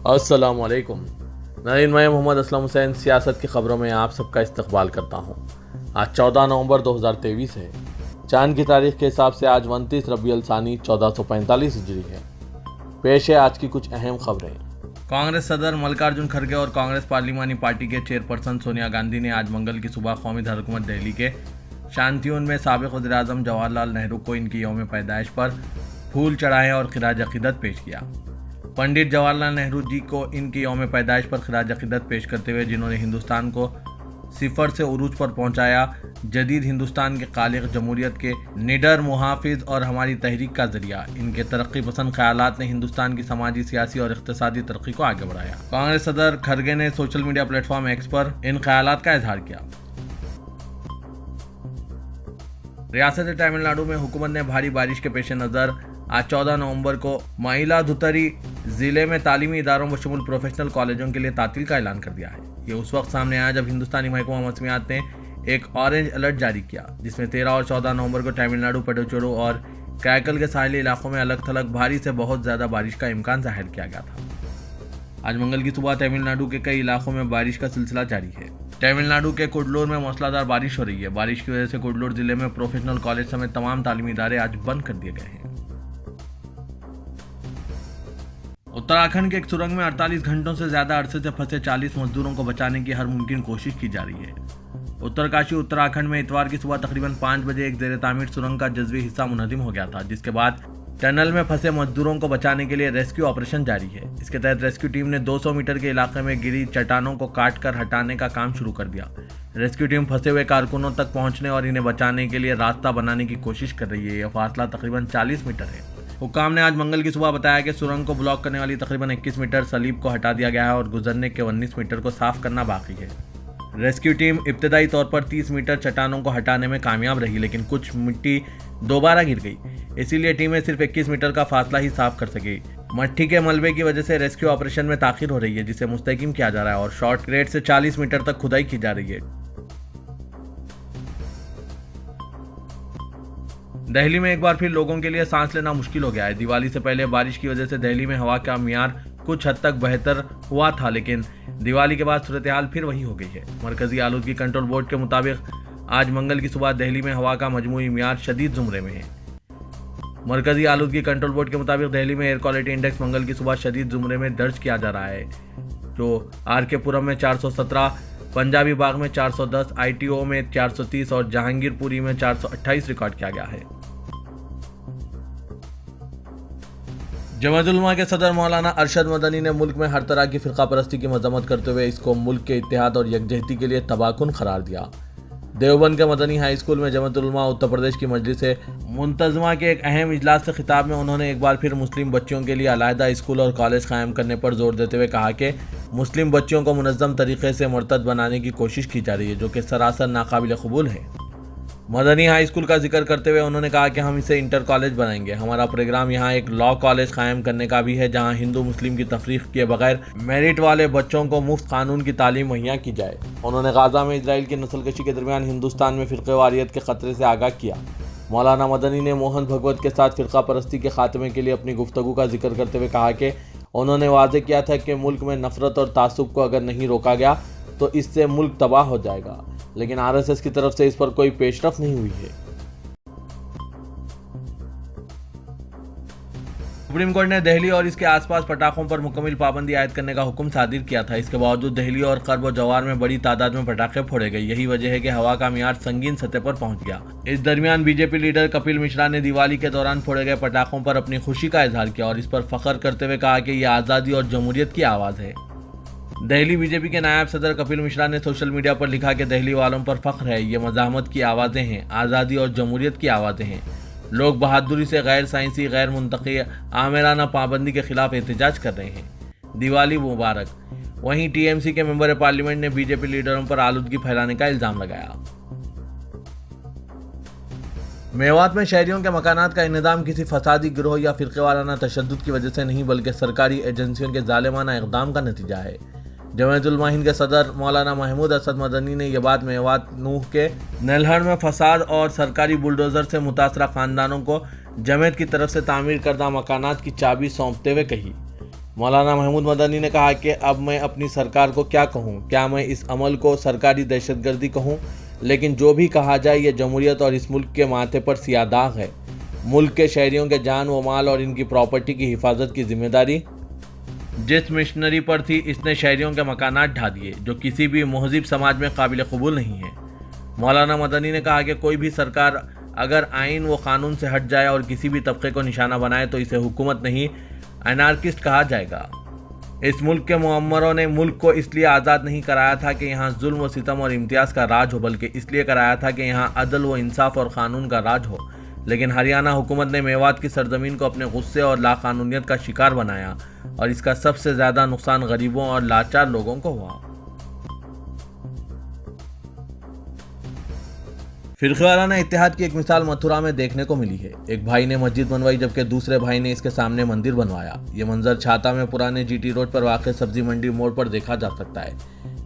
السلام علیکم ناظرین، میں محمد اسلم حسین سیاست کی خبروں میں آپ سب کا استقبال کرتا ہوں۔ آج 14 نومبر 2023 ہے۔ چاند کی تاریخ کے حساب سے آج 29 ربیع الثانی 1445 ہجری ہے۔ پیش ہے آج کی کچھ اہم خبریں۔ کانگریس صدر ملکارجن کھڑگے اور کانگریس پارلیمانی پارٹی کے چیئرپرسن سونیا گاندھی نے آج منگل کی صبح قومی دارالحکومت دہلی کے شانتیون میں سابق وزیر اعظم جواہر لال نہرو کو ان کی یوم پیدائش پر پھول چڑھائے اور خراج عقیدت پیش کیا۔ پنڈت جواہر لال نہرو جی کو ان کی یوم پیدائش پر خراج عقیدت پیش کرتے ہوئے، جنہوں نے ہندوستان کو صفر سے عروج پر پہنچایا، جدید ہندوستان کے خالق، جمہوریت کے نڈر محافظ اور ہماری تحریک کا ذریعہ، ان کے ترقی پسند خیالات نے ہندوستان کی سماجی، سیاسی اور اقتصادی ترقی کو آگے بڑھایا۔ کانگریس صدر کھڑگے نے social media platform X پر ان خیالات کا اظہار کیا۔ ریاست تمل ناڈو میں حکومت نے بھاری بارش کے پیش نظر آج 14 نومبر کو مائلادتھوری ضلع میں تعلیمی اداروں بشمول پروفیشنل کالجوں کے لیے تعطیل کا اعلان کر دیا ہے۔ یہ اس وقت سامنے آیا جب ہندوستانی محکمہ موسمیات نے ایک اورنج الرٹ جاری کیا، جس میں 13 اور 14 نومبر کو تمل ناڈو، پڈوچیری اور کریکل کے ساحلی علاقوں میں الگ تھلگ بھاری سے بہت زیادہ بارش کا امکان ظاہر کیا گیا تھا۔ آج منگل کی صبح تمل ناڈو کے کئی علاقوں میں بارش کا سلسلہ جاری ہے۔ تمل ناڈو کے کڈلور میں موسلادھار بارش ہو رہی ہے۔ بارش کی وجہ سے کڈلور ضلع میں پروفیشنل کالج سمیت تمام تعلیمی ادارے آج بند کر دیے گئے ہیں۔ اتراکھنڈ کے ایک سرنگ میں 48 گھنٹوں سے زیادہ عرصے سے پھنسے 40 مزدوروں کو بچانے کی ہر ممکن کوشش کی جا رہی ہے۔ اترکاشی اتراکھنڈ میں اتوار کی صبح تقریباً 5 بجے ایک زیر تعمیر سرنگ کا جزوی حصہ منہدم ہو گیا تھا، جس کے بعد ٹنل میں پھنسے مزدوروں کو بچانے کے لیے ریسکیو آپریشن جاری ہے۔ اس کے تحت ریسکیو ٹیم نے 200 میٹر کے علاقے میں گری چٹانوں کو کاٹ کر ہٹانے کا کام شروع کر دیا۔ ریسکیو ٹیم پھنسے ہوئے کارکنوں تک پہنچنے اور انہیں بچانے کے لیے راستہ بنانے کی کوشش کر رہی ہے۔ یہ فاصلہ تقریباً 40 میٹر ہے۔ حکام نے آج منگل کی صبح بتایا کہ سرنگ کو بلاک کرنے والی تقریباً 21 میٹر سلیب کو ہٹا دیا گیا ہے اور گزرنے کے 19 میٹر کو صاف کرنا باقی ہے۔ ریسکیو ٹیم ابتدائی طور پر 30 میٹر چٹانوں کو ہٹانے میں کامیاب رہی، لیکن کچھ مٹی دوبارہ گر گئی، اسی لیے ٹیمیں صرف 21 میٹر کا فاصلہ ہی صاف کر سکی۔ مٹی کے ملبے کی وجہ سے ریسکیو آپریشن میں تاخیر ہو رہی ہے، جسے مستحکم کیا جا رہا ہے اور شارٹ گریڈ سے 40 میٹر تک کھدائی کی جا رہی ہے۔ دہلی میں ایک بار پھر لوگوں کے لیے سانس لینا مشکل ہو گیا ہے۔ دیوالی سے پہلے بارش کی وجہ سے دہلی میں ہوا کا معیار کچھ حد تک بہتر ہوا تھا، لیکن دیوالی کے بعد صورتحال پھر وہی ہو گئی ہے۔ مرکزی آلودگی کنٹرول بورڈ کے مطابق آج منگل کی صبح دہلی میں ہوا کا مجموعی معیار شدید زمرے میں ہے۔ مرکزی آلودگی کنٹرول بورڈ کے مطابق دہلی میں ایئر کوالٹی انڈیکس منگل کی صبح شدید زمرے میں درج کیا جا رہا ہے، جو آر کے پورم میں 417، پنجابی باغ میں 410، آئی ٹی او میں 430 اور جہانگیر پوری میں 428 ریکارڈ کیا گیا ہے۔ جمعیت العلماء کے صدر مولانا ارشد مدنی نے ملک میں ہر طرح کی فرقہ پرستی کی مذمت کرتے ہوئے اس کو ملک کے اتحاد اور یکجہتی کے لیے تباہ کن قرار دیا۔ دیوبند کے مدنی ہائی اسکول میں جمعیت العلماء اتر پردیش کی مجلس منتظمہ کے ایک اہم اجلاس سے خطاب میں انہوں نے ایک بار پھر مسلم بچیوں کے لیے علیحدہ اسکول اور کالج قائم کرنے پر زور دیتے ہوئے کہا کہ مسلم بچیوں کو منظم طریقے سے مرتد بنانے کی کوشش کی جا رہی ہے، جو کہ سراسر ناقابل قبول ہے۔ مدنی ہائی اسکول کا ذکر کرتے ہوئے انہوں نے کہا کہ ہم اسے انٹر کالج بنائیں گے۔ ہمارا پروگرام یہاں ایک لاء کالج قائم کرنے کا بھی ہے، جہاں ہندو مسلم کی تفریق کیے بغیر میرٹ والے بچوں کو مفت قانون کی تعلیم مہیا کی جائے۔ انہوں نے غزہ میں اسرائیل کی نسل کشی کے درمیان ہندوستان میں فرقہ واریت کے خطرے سے آگاہ کیا۔ مولانا مدنی نے موہن بھگوت کے ساتھ فرقہ پرستی کے خاتمے کے لیے اپنی گفتگو کا ذکر کرتے ہوئے کہا کہ انہوں نے واضح کیا تھا کہ ملک میں نفرت اور تعصب کو اگر نہیں روکا گیا تو اس سے ملک تباہ ہو جائے گا، لیکن RSS کی طرف سے اس پر کوئی پیش رفت نہیں ہوئی ہے۔ سپریم کورٹ نے دہلی اور اس کے آس پاس پٹاخوں پر مکمل پابندی عائد کرنے کا حکم صادر کیا تھا۔ اس کے باوجود دہلی اور قرب و جوار میں بڑی تعداد میں پٹاخے پھوڑے گئے۔ یہی وجہ ہے کہ ہوا کا معیار سنگین سطح پر پہنچ گیا۔ اس درمیان B J P leader Kapil Mishra نے دیوالی کے دوران پھوڑے گئے پٹاخوں پر اپنی خوشی کا اظہار کیا اور اس پر فخر کرتے ہوئے کہا کہ یہ آزادی اور جمہوریت کی آواز ہے۔ دہلی بی جے پی کے نائب صدر کپل مشرا نے سوشل میڈیا پر لکھا کہ دہلی والوں پر فخر ہے، یہ مزاحمت کی آوازیں ہیں، آزادی اور جمہوریت کی آوازیں ہیں۔ لوگ بہادری سے غیر سائنسی، غیر منطقی، آمرانہ پابندی کے خلاف احتجاج کر رہے ہیں۔ دیوالی مبارک۔ وہیں ٹی ایم سی کے ممبر پارلیمنٹ نے بی جے پی لیڈروں پر آلودگی پھیلانے کا الزام لگایا۔ میوات میں شہریوں کے مکانات کا انہدام کسی فسادی گروہ یا فرقے وارانہ تشدد کی وجہ سے نہیں، بلکہ سرکاری ایجنسیوں کے ظالمانہ اقدام کا نتیجہ ہے۔ جمعیت علماء ہند کے صدر مولانا محمود اسد مدنی نے یہ بات میوات نوح کے نیلہڑ میں فساد اور سرکاری بلڈوزر سے متاثرہ خاندانوں کو جمعیت کی طرف سے تعمیر کردہ مکانات کی چابی سونپتے ہوئے کہی۔ مولانا محمود مدنی نے کہا کہ اب میں اپنی سرکار کو کیا کہوں، کیا میں اس عمل کو سرکاری دہشت گردی کہوں؟ لیکن جو بھی کہا جائے یہ جمہوریت اور اس ملک کے ماتھے پر سیاہ داغ ہے۔ ملک کے شہریوں کے جان و مال اور ان کی پراپرٹی کی حفاظت کی ذمہ داری جس مشنری پر تھی، اس نے شہریوں کے مکانات ڈھا دیے، جو کسی بھی مہذب سماج میں قابل قبول نہیں ہے۔ مولانا مدنی نے کہا کہ کوئی بھی سرکار اگر آئین و قانون سے ہٹ جائے اور کسی بھی طبقے کو نشانہ بنائے تو اسے حکومت نہیں، انارکسٹ کہا جائے گا۔ اس ملک کے معمروں نے ملک کو اس لیے آزاد نہیں کرایا تھا کہ یہاں ظلم و ستم اور امتیاز کا راج ہو، بلکہ اس لیے کرایا تھا کہ یہاں عدل و انصاف اور قانون کا راج ہو۔ لیکن ہریانہ حکومت نے میوات کی سرزمین کو اپنے غصے اور لاقانونیت کا شکار بنایا، اور اس کا سب سے زیادہ نقصان غریبوں اور لاچار لوگوں کو ہوا۔ فرقے وارانہ اتحاد کی ایک مثال متھرا میں دیکھنے کو ملی ہے۔ ایک بھائی نے مسجد بنوائی جبکہ دوسرے بھائی نے اس کے سامنے مندر بنوایا۔ یہ منظر چھاتا میں پرانے جی ٹی روڈ پر واقع سبزی منڈی موڑ پر دیکھا جا سکتا ہے۔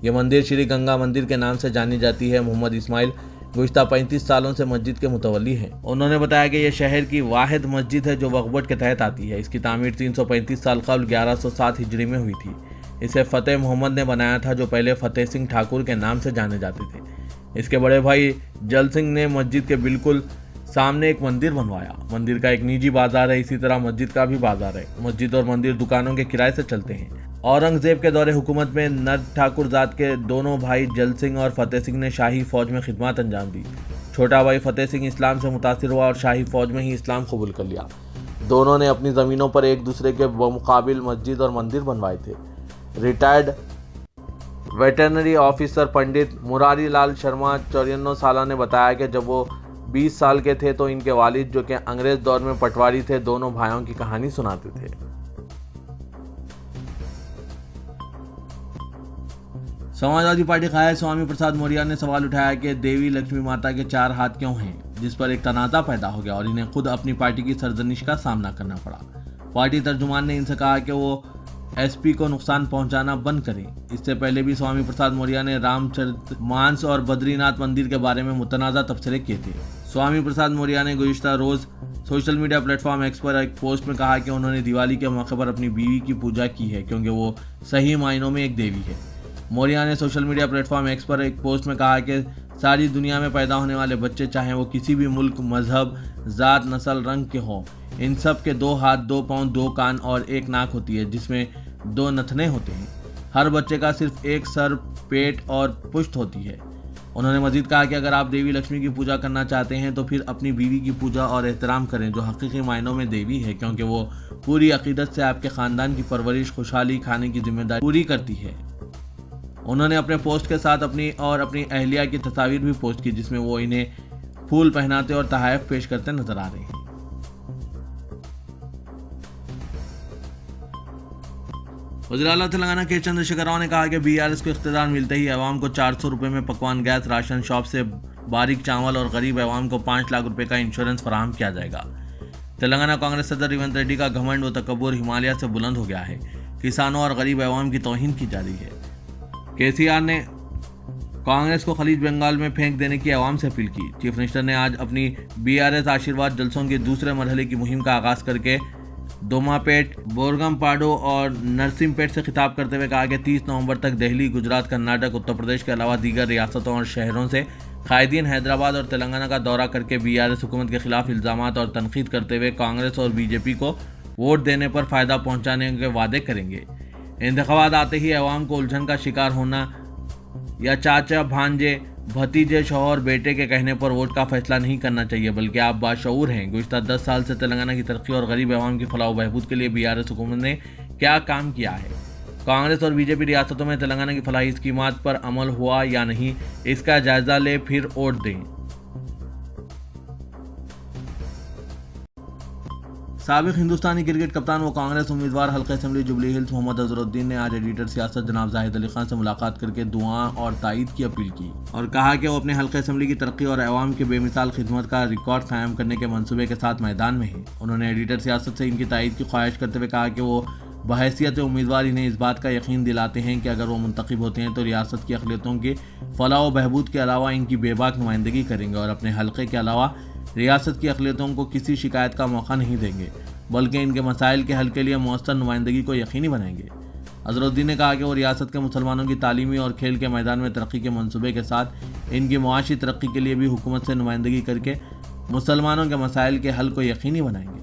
یہ مندر شری گنگا مندر کے نام سے جانی جاتی ہے۔ محمد اسماعیل گزشتہ 35 سالوں سے مسجد کے متولی ہیں۔ انہوں نے بتایا کہ یہ شہر کی واحد مسجد ہے جو وقف بورڈ کے تحت آتی ہے۔ اس کی تعمیر 335 سال قبل 1107 ہجری میں ہوئی تھی۔ اسے فتح محمد نے بنایا تھا، جو پہلے فتح سنگھ ٹھاکر کے نام سے جانے جاتے تھے۔ اس کے بڑے بھائی جل سنگھ نے مسجد کے بالکل سامنے ایک مندر بنوایا۔ مندر کا ایک نجی بازار ہے، اسی طرح مسجد کا بھی بازار ہے۔ مسجد اور مندر دکانوں کے کرائے سے چلتے ہیں۔ اورنگزیب کے دور حکومت میں نرد ٹھاکر ذات کے دونوں بھائی جل سنگھ اور فتح سنگھ نے شاہی فوج میں خدمات انجام دی۔ چھوٹا بھائی فتح سنگھ اسلام سے متاثر ہوا اور شاہی فوج میں ہی اسلام قبول کر لیا۔ دونوں نے اپنی زمینوں پر ایک دوسرے کے بمقابل مسجد اور مندر بنوائے تھے۔ ریٹائرڈ ویٹرنری آفیسر پنڈت مراری لال شرما 54 سالہ نے بتایا کہ جب وہ 20 سال کے تھے تو ان کے والد، جو کہ انگریز دور میں پٹواری تھے، دونوں بھائیوں کی کہانی سناتے تھے۔ سماجوادی پارٹی قائد سوامی پرساد موریہ نے سوال اٹھایا کہ دیوی لکشمی ماتا کے 4 ہاتھ کیوں ہیں، جس پر ایک تنازع پیدا ہو گیا اور انہیں خود اپنی پارٹی کی سرزنش کا سامنا کرنا پڑا۔ پارٹی ترجمان نے ان سے کہا کہ وہ ایس پی کو نقصان پہنچانا بند کریں۔ اس سے پہلے بھی سوامی پرساد موریہ نے رام چرت مانس اور بدری ناتھ مندر کے بارے میں متنازع تبصرے کیے تھے۔ سوامی پرساد موریہ نے گزشتہ روز social media platform X پر ایک پوسٹ میں کہا کہ انہوں نے دیوالی کے موقع پر اپنی بیوی کی پوجا کی ہے، کیونکہ وہ صحیح معنوں میں ایک دیوی ہے۔ موریہ نے social media platform X پر ایک پوسٹ میں کہا کہ ساری دنیا میں پیدا ہونے والے بچے، چاہے وہ کسی بھی ملک، مذہب، ذات، نسل، رنگ کے ہوں، ان سب کے 2 ہاتھ، 2 پاؤں، 2 کان اور 1 ناک ہوتی ہے، جس میں 2 نتنے ہوتے ہیں۔ ہر بچے کا صرف ایک سر، پیٹ اور پشت ہوتی ہے۔ انہوں نے مزید کہا کہ اگر آپ دیوی لکشمی کی پوجا کرنا چاہتے ہیں تو پھر اپنی بیوی کی پوجا اور احترام کریں، جو حقیقی معنوں میں دیوی ہے، کیونکہ وہ پوری عقیدت سے آپ کے خاندان کی پرورش، خوشحالی، کھانے کی ذمہ داری پوری کرتی ہے۔ انہوں نے اپنے پوسٹ کے ساتھ اپنی اہلیہ کی تصاویر بھی پوسٹ کی، جس میں وہ انہیں پھول پہناتے اور تحائف پیش کرتے نظر آ رہے ہیں۔ وزیر اعلیٰ تلنگانہ کے چندر شیکھر راؤ نے کہا کہ BRS کو اقتدار ملتے ہی عوام کو 400 روپے میں پکوان گیس راشن شاپ سے باریک چاول اور غریب عوام کو 5 لاکھ روپے کا انشورنس فراہم کیا جائے گا۔ تلنگانہ کانگریس صدر ریونت ریڈی کا گھمنڈ و تکبر ہمالیہ سے بلند ہو گیا ہے۔ کسانوں اور غریب عوام کی توہین کی جا رہی ہے۔ KCR نے کانگریس کو خلیج بنگال میں پھینک دینے کی عوام سے اپیل کی۔ چیف منسٹر نے آج اپنی BRS آشیرواد جلسوں کے دوسرے مرحلے کی مہم کا آغاز کر کے دوما پیٹ، بورگم پاڈو اور نرسیم پیٹ سے خطاب کرتے ہوئے کہا کہ 30 نومبر تک دہلی، گجرات، کرناٹک، اتر پردیش کے علاوہ دیگر ریاستوں اور شہروں سے قائدین حیدرآباد اور تلنگانہ کا دورہ کر کے BRS حکومت کے خلاف الزامات اور تنقید کرتے ہوئے کانگریس اور BJP کو ووٹ دینے پر فائدہ پہنچانے کے وعدے کریں گے۔ انتخابات آتے ہی عوام کو الجھن کا شکار ہونا یا چاچا، بھانجے، بھتیجے، شوہر، بیٹے کے کہنے پر ووٹ کا فیصلہ نہیں کرنا چاہیے، بلکہ آپ باشعور ہیں۔ گزشتہ 10 سال سے تلنگانہ کی ترقی اور غریب عوام کی فلاح و بہبود کے لیے BRS حکومت نے کیا کام کیا ہے؟ کانگریس اور BJP ریاستوں میں تلنگانہ کی فلاحی اسکیمات پر عمل ہوا یا نہیں، اس کا جائزہ لے پھر ووٹ دیں۔ سابق ہندوستانی کرکٹ کپتان و کانگریس امیدوار حلقہ اسمبلی جوبلی ہلز محمد اظہر الدین نے آج ایڈیٹر سیاست جناب زاہد علی خان سے ملاقات کر کے دعا اور تائید کی اپیل کی اور کہا کہ وہ اپنے حلقہ اسمبلی کی ترقی اور عوام کے بے مثال خدمت کا ریکارڈ قائم کرنے کے منصوبے کے ساتھ میدان میں ہیں۔ انہوں نے ایڈیٹر سیاست سے ان کی تائید کی خواہش کرتے ہوئے کہا کہ وہ بحیثیت امیدوار انہیں اس بات کا یقین دلاتے ہیں کہ اگر وہ منتخب ہوتے ہیں تو ریاست کی اقلیتوں کی فلاح و بہبود کے علاوہ ان کی بے باک نمائندگی کریں گے اور اپنے حلقے کے علاوہ ریاست کی اقلیتوں کو کسی شکایت کا موقع نہیں دیں گے۔ بلکہ ان کے مسائل کے حل کے لیے مؤثر نمائندگی کو یقینی بنائیں گے۔ اظہرالدین نے کہا کہ وہ ریاست کے مسلمانوں کی تعلیمی اور کھیل کے میدان میں ترقی کے منصوبے کے ساتھ ان کی معاشی ترقی کے لیے بھی حکومت سے نمائندگی کر کے مسلمانوں کے مسائل کے حل کو یقینی بنائیں گے۔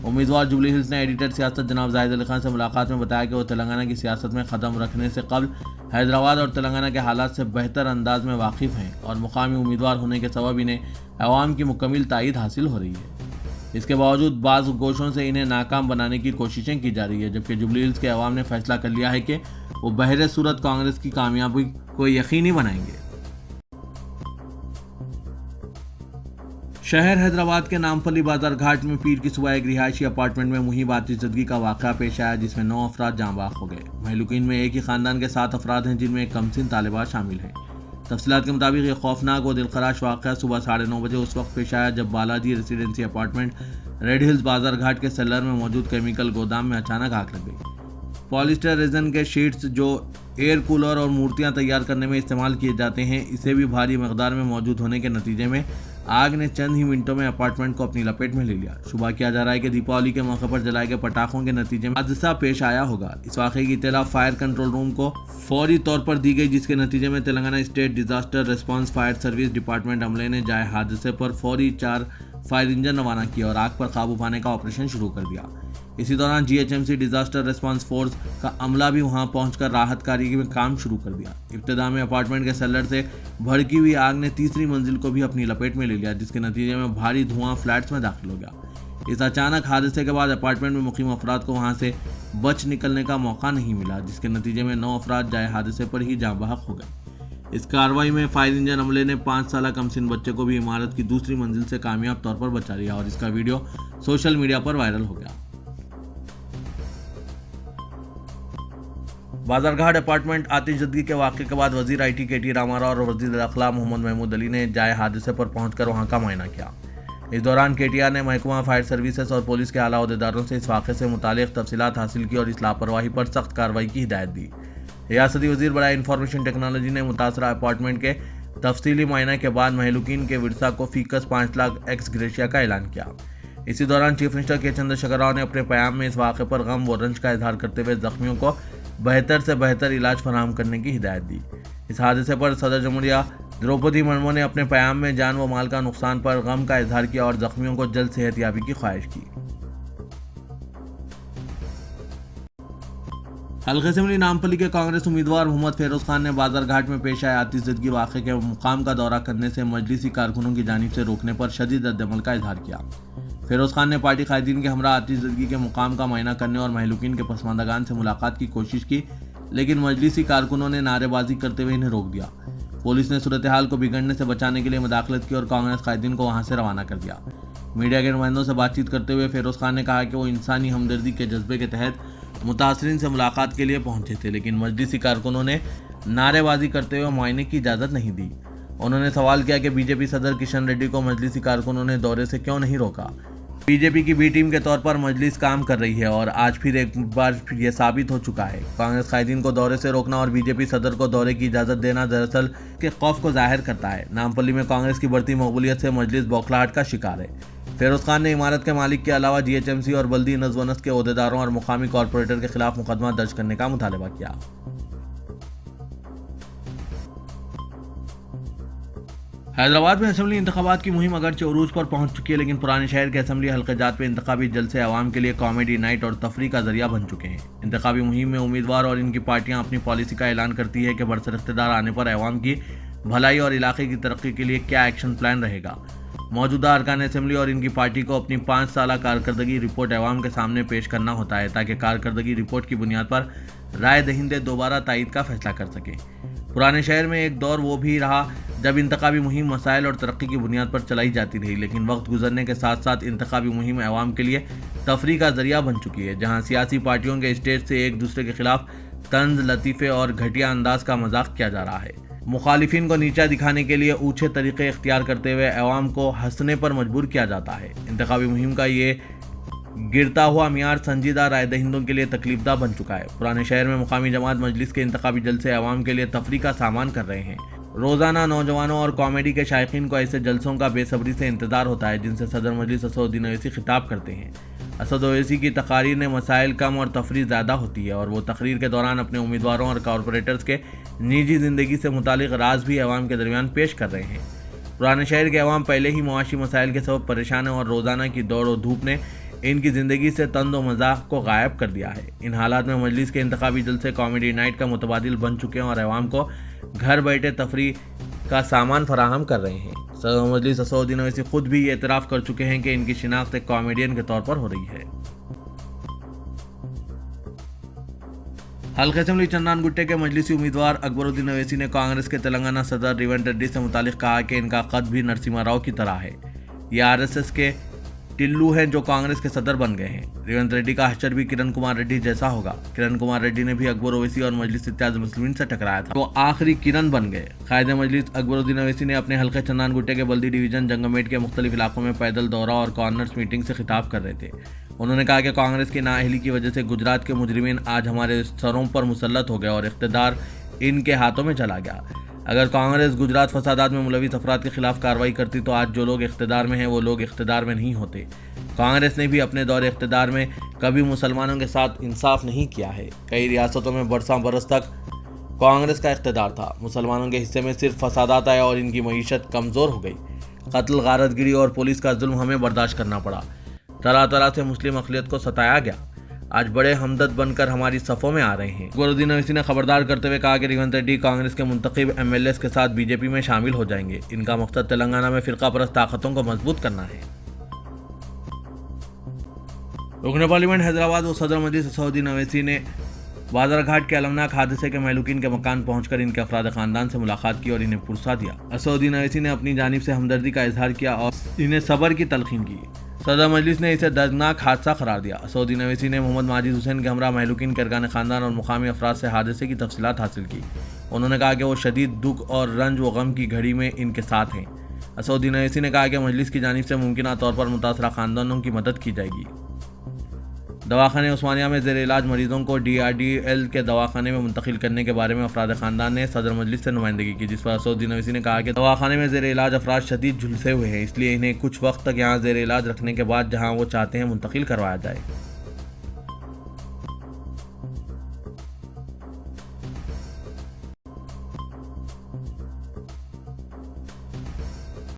امیدوار جوبلی ہلز نے ایڈیٹر سیاست جناب زاہد علی خان سے ملاقات میں بتایا کہ وہ تلنگانہ کی سیاست میں قدم رکھنے سے قبل حیدرآباد اور تلنگانہ کے حالات سے بہتر انداز میں واقف ہیں اور مقامی امیدوار ہونے کے سبب انہیں عوام کی مکمل تائید حاصل ہو رہی ہے۔ اس کے باوجود بعض گوشوں سے انہیں ناکام بنانے کی کوششیں کی جا رہی ہے، جبکہ جوبلی ہلز کے عوام نے فیصلہ کر لیا ہے کہ وہ بہر صورت کانگریس کی کامیابی کو یقینی بنائیں گے۔ شہر حیدرآباد کے نامپلی بازار گھاٹ میں پیر کی صبح ایک رہائشی اپارٹمنٹ میں مہم آتش زدگی کا واقعہ پیش آیا، جس میں 9 افراد جاں بحق ہو گئے۔ مہلوکین میں ایک ہی خاندان کے 7 افراد ہیں، جن میں ایک کمسن طالبات شامل ہیں۔ تفصیلات کے مطابق یہ خوفناک و دلخراش واقعہ صبح 9:30 بجے اس وقت پیش آیا جب بالاجی ریزیڈنسی اپارٹمنٹ ریڈ ہلز بازار گھاٹ کے سیلر میں موجود کیمیکل گودام میں اچانک آگ لگ گئی۔ پولیسٹر ریزن کے شیٹس جو ایئر کولر اور مورتیاں تیار کرنے میں استعمال کیے جاتے ہیں، اسے بھی بھاری مقدار میں موجود ہونے کے نتیجے میں آگ نے چند ہی منٹوں میں اپارٹمنٹ کو اپنی لپیٹ میں لے لیا۔ شبہ کیا جا رہا ہے کہ دیپاولی کے موقع پر جلائے گئے پٹاخوں کے نتیجے میں حادثہ پیش آیا ہوگا۔ اس واقعے کی اطلاع فائر کنٹرول روم کو فوری طور پر دی گئی، جس کے نتیجے میں Telangana state disaster response fire service department عملے نے جائے حادثے پر فوری 4 فائر انجن روانہ کیا اور آگ پر قابو پانے کا آپریشن شروع کر دیا۔ اسی دوران GHMC ڈیزاسٹر ریسپانس فورس کا عملہ بھی وہاں پہنچ کر راحت کاری میں کام شروع کر دیا۔ ابتدا میں اپارٹمنٹ کے سیلر سے بھڑکی ہوئی آگ نے تیسری منزل کو بھی اپنی لپیٹ میں لے لیا، جس کے نتیجے میں بھاری دھواں فلیٹس میں داخل ہو گیا۔ اس اچانک حادثے کے بعد اپارٹمنٹ میں مقیم افراد کو وہاں سے بچ نکلنے کا موقع نہیں ملا، جس کے نتیجے میں 9 افراد جائے حادثے پر ہی جاں بحق ہو گئے۔ اس کارروائی میں فائر انجن عملے نے 5 سالہ کمسن بچے کو بھی عمارت کی دوسری منزل سے کامیاب طور پر بچا لیا اور اس کا ویڈیو سوشل میڈیا پر وائرل ہو گیا۔ بازار گھاٹ اپارٹمنٹ آتش زدگی کے واقعے کے بعد وزیر IT KT راما راؤ اور وزیر اخلاق محمد محمود علی نے جائے حادثے پر پہنچ کر وہاں کا معائنہ کیا۔ اس دوران KTR نے محکمہ فائر سروسز اور پولیس کے اعلیٰ عہدیداروں سے اس واقعے سے متعلق تفصیلات حاصل کی اور اس لاپرواہی پر سخت کارروائی کی ہدایت دی۔ ریاستی وزیر برائے انفارمیشن ٹیکنالوجی نے متاثرہ اپارٹمنٹ کے تفصیلی معائنہ کے بعد مہلوکین کے ورثاء کو فیکس 5 لاکھ ایکس گریشیا کا اعلان کیا۔ اسی دوران چیف منسٹر کے چندر شیکھر راؤ نے اپنے پیام میں اس واقعے پر غم و رنج کا اظہار کرتے ہوئے زخمیوں کو بہتر سے بہتر علاج فراہم کرنے کی ہدایت دی۔ اس حادثے پر صدر جمہوریہ دروپدی مرمو نے اپنے پیام میں جان و مال کا نقصان پر غم کا اظہار کیا اور زخمیوں کو جلد صحت یابی کی خواہش کی۔ حلقہ اسمبلی نامپلی کے کانگریس امیدوار محمد فیروز خان نے بازار گھاٹ میں پیش آئے آتش زدگی واقعے کے مقام کا دورہ کرنے سے مجلسی کارکنوں کی جانب سے روکنے پر شدید رد عمل کا اظہار کیا۔ فیروز خان نے پارٹی قائدین کے ہمراہ آتش زدگی کے مقام کا معائنہ کرنے اور مہلوکین کے پسماندگان سے ملاقات کی کوشش کی، لیکن مجلسی کارکنوں نے نعرے بازی کرتے ہوئے انہیں روک دیا۔ پولیس نے صورتحال کو بگڑنے سے بچانے کے لیے مداخلت کی اور کانگریس قائدین کو وہاں سے روانہ کر دیا۔ میڈیا کے نمائندوں سے بات چیت کرتے ہوئے فیروز خان نے کہا کہ وہ انسانی ہمدردی کے جذبے کے تحت متاثرین سے ملاقات کے لیے پہنچے تھے، لیکن مجلسی کارکنوں نے نعرے بازی کرتے ہوئے معائنے کی اجازت نہیں دی۔ انہوں نے سوال کیا کہ BJP صدر کشن ریڈی کو مجلسی کارکنوں نے دورے سے کیوں نہیں روکا۔ BJP کی B ٹیم کے طور پر مجلس کام کر رہی ہے اور آج پھر ایک بار یہ ثابت ہو چکا ہے۔ کانگریس قائدین کو دورے سے روکنا اور BJP صدر کو دورے کی اجازت دینا دراصل کے خوف کو ظاہر کرتا ہے۔ نامپلی میں کانگریس کی بڑھتی مقبولیت سے مجلس بوکھلاہٹ کا شکار ہے۔ فیروز خان نے عمارت کے مالک کے علاوہ GHMC اور بلدی نظم و نسق کے عہدیداروں اور مقامی کارپوریٹر کے خلاف مقدمہ درج کرنے کا مطالبہ کیا۔ حیدرآباد میں اسمبلی انتخابات کی مہم اگرچہ عروج پر پہنچ چکی ہے، لیکن پرانے شہر کے اسمبلی حلقہ جات پہ انتخابی جلسے عوام کے لیے کامیڈی نائٹ اور تفریح کا ذریعہ بن چکے ہیں۔ انتخابی مہم میں امیدوار اور ان کی پارٹیاں اپنی پالیسی کا اعلان کرتی ہے کہ برسر اقتدار آنے پر عوام کی بھلائی اور علاقے کی ترقی کے لیے کیا ایکشن پلان رہے گا۔ موجودہ ارکان اسمبلی اور ان کی پارٹی کو اپنی 5 سالہ کارکردگی رپورٹ عوام کے سامنے پیش کرنا ہوتا ہے تاکہ کارکردگی رپورٹ کی بنیاد پر رائے دہندے دوبارہ تائید کا فیصلہ کر سکیں۔ پرانے شہر میں ایک دور وہ بھی رہا جب انتخابی مہم مسائل اور ترقی کی بنیاد پر چلائی جاتی رہی، لیکن وقت گزرنے کے ساتھ ساتھ انتخابی مہم عوام کے لیے تفریح کا ذریعہ بن چکی ہے، جہاں سیاسی پارٹیوں کے اسٹیج سے ایک دوسرے کے خلاف طنز، لطیفے اور گھٹیا انداز کا مذاق کیا جا رہا ہے۔ مخالفین کو نیچا دکھانے کے لیے اونچے طریقے اختیار کرتے ہوئے عوام کو ہنسنے پر مجبور کیا جاتا ہے۔ انتخابی مہم کا یہ گرتا ہوا معیار سنجیدہ رائے دہندوں کے لیے تکلیف دہ بن چکا ہے۔ پرانے شہر میں مقامی جماعت مجلس کے انتخابی جلسے عوام کے لیے تفریح کا سامان کر رہے ہیں۔ روزانہ نوجوانوں اور کامیڈی کے شائقین کو ایسے جلسوں کا بے صبری سے انتظار ہوتا ہے جن سے صدر مجلس اسد الدین اویسی خطاب کرتے ہیں۔ اسد اویسی کی تقاریر میں مسائل کم اور تفریح زیادہ ہوتی ہے اور وہ تقریر کے دوران اپنے امیدواروں اور کارپوریٹرز کے نجی زندگی سے متعلق راز بھی عوام کے درمیان پیش کر رہے ہیں۔ پرانے شہر کے عوام پہلے ہی معاشی مسائل کے سبب پریشان ہیں اور روزانہ کی دوڑ و دھوپ نے ان کی زندگی سے طنز و مزاح کو غائب کر دیا ہے۔ ان حالات میں مجلس کے انتخابی جلسے کامیڈی نائٹ کا متبادل بن چکے ہیں اور عوام کو گھر بیٹھے تفریح کا سامان فراہم کر رہے ہیں۔ صدر مجلس اسد الدین اویسی خود بھی یہ اعتراف کر چکے ہیں کہ ان کی شناخت ایک کامیڈین کے طور پر ہو رہی ہے۔ حلقہ اسمبلی چندان گٹے کے مجلسی امیدوار اکبر الدین اویسی نے کانگریس کے تلنگانہ صدر ریونت ریڈی سے متعلق کہا کہ ان کا قد بھی نرسمہا راؤ کی طرح ہے۔ یہ RSS کے ٹلو ہیں جو کانگریس کے صدر بن گئے ہیں۔ ریونت ریڈی کا حشر بھی کرن کمار ریڈی جیسا ہوگا۔ کرن کمار ریڈی نے بھی اکبر اویسی اور مجلس اتحاد المسلمین سے ٹکرایا تھا، وہ آخری کرن بن گئے۔ قائد مجلس اکبر الدین اویسی نے اپنے حلقہ چندان گٹے کے بلدی ڈویژن جنگمیٹ کے مختلف علاقوں میں پیدل دورہ اور کارنرز میٹنگ سے خطاب کر رہے تھے۔ انہوں نے کہا کہ کانگریس کی نااہلی کی وجہ سے گجرات کے مجرمین آج ہمارے سروں پر مسلط ہو گئے اور اقتدار ان کے ہاتھوں میں چلا گیا۔ اگر کانگریس گجرات فسادات میں ملوث افراد کے خلاف کارروائی کرتی تو آج جو لوگ اقتدار میں ہیں وہ لوگ اقتدار میں نہیں ہوتے۔ کانگریس نے بھی اپنے دور اقتدار میں کبھی مسلمانوں کے ساتھ انصاف نہیں کیا ہے۔ کئی ریاستوں میں برساں برس تک کانگریس کا اقتدار تھا، مسلمانوں کے حصے میں صرف فسادات آئے اور ان کی معیشت کمزور ہو گئی۔ قتل، غارت گری اور پولیس کا ظلم ہمیں برداشت کرنا پڑا۔ طرح طرح سے مسلم اقلیت کو ستایا گیا۔ آج بڑے ہمدرد بن کر ہماری صفوں میں آ رہے ہیں۔ اکبر الدین اویسی نے خبردار کرتے ہوئے کہا کہ ریونت ریڈی کانگریس کے منتخب MLAs کے ساتھ BJP میں شامل ہو جائیں گے۔ ان کا مقصد تلنگانہ میں فرقہ پرست طاقتوں کو مضبوط کرنا ہے۔ رکن پارلیمنٹ حیدرآباد و صدر مجلس اسد الدین اویسی نے بازار گھاٹ کے المناک حادثے کے مہلوکین کے مکان پہنچ کر ان کے افراد خاندان سے ملاقات کی اور انہیں پرسہ دیا۔ اسد الدین اویسی نے اپنی جانب سے ہمدردی کا اظہار کیا اور انہیں صبر کی تلقین کی۔ صدر مجلس نے اسے دردناک حادثہ قرار دیا۔ اسد الدین اویسی نے محمد ماجد حسین کے ہمراہ مہلوکین کے ارکان خاندان اور مقامی افراد سے حادثے کی تفصیلات حاصل کی۔ انہوں نے کہا کہ وہ شدید دکھ اور رنج و غم کی گھڑی میں ان کے ساتھ ہیں۔ اسد الدین اویسی نے کہا کہ مجلس کی جانب سے ممکنہ طور پر متاثرہ خاندانوں کی مدد کی جائے گی۔ دواخانہ عثمانیہ میں زیر علاج مریضوں کو DRDL کے دواخانے میں منتقل کرنے کے بارے میں افراد خاندان نے صدر مجلس سے نمائندگی کی، جس پر اسد الدین اویسی نے کہا کہ دواخانے میں زیر علاج افراد شدید جھلسے ہوئے ہیں، اس لیے انہیں کچھ وقت تک یہاں زیر علاج رکھنے کے بعد جہاں وہ چاہتے ہیں منتقل کروایا جائے۔